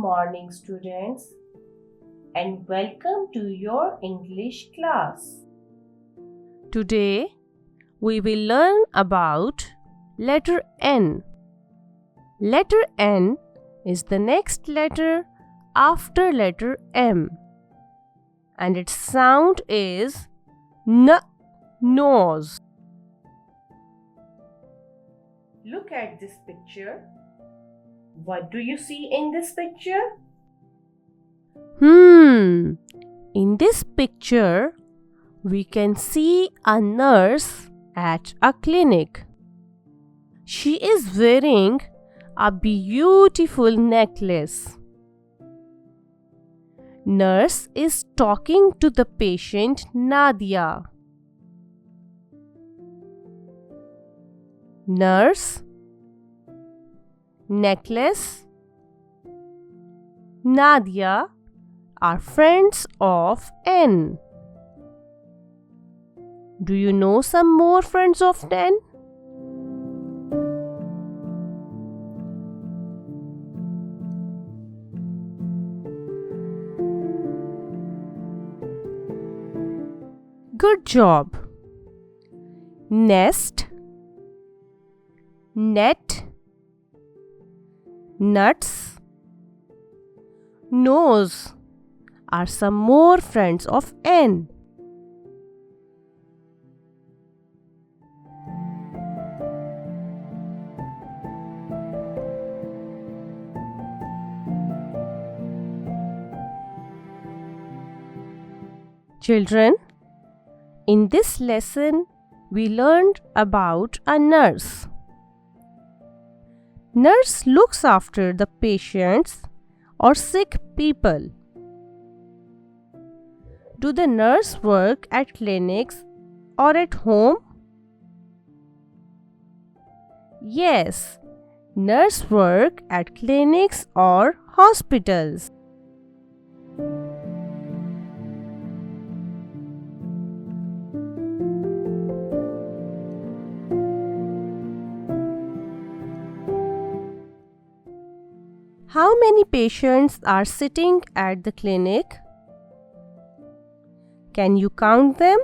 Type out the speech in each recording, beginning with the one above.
morning, students, and welcome to your English class. Today, we will learn about letter N. Letter N is the next letter after letter M, and its sound is N, nose. Look at this picture. What do you see in this picture? In this picture, we can see a nurse at a clinic. She is wearing a beautiful necklace. Nurse is talking to the patient Nadia. Nurse, necklace, Nadia are friends of N. Do you know some more friends of N? Good job. Nest, net, nuts, nose are some more friends of N. Children, in this lesson, we learned about a nurse. Nurse looks after the patients or sick people. Do the nurse work at clinics or at home? Yes, nurse work at clinics or hospitals. How many patients are sitting at the clinic? Can you count them?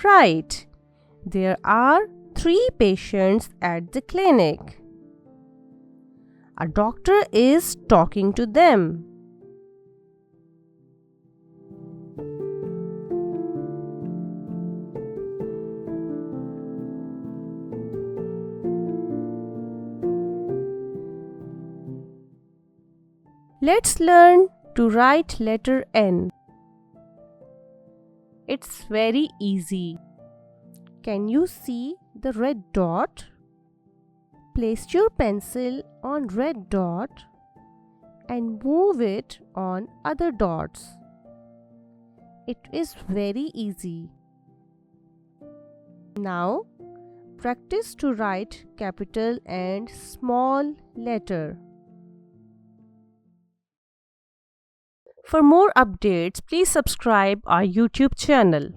Right, there are 3 patients at the clinic. A doctor is talking to them. Let's learn to write letter N. It's very easy. Can you see the red dot? Place your pencil on red dot and move it on other dots. It is very easy. Now, practice to write capital and small letter. For more updates, please subscribe our YouTube channel.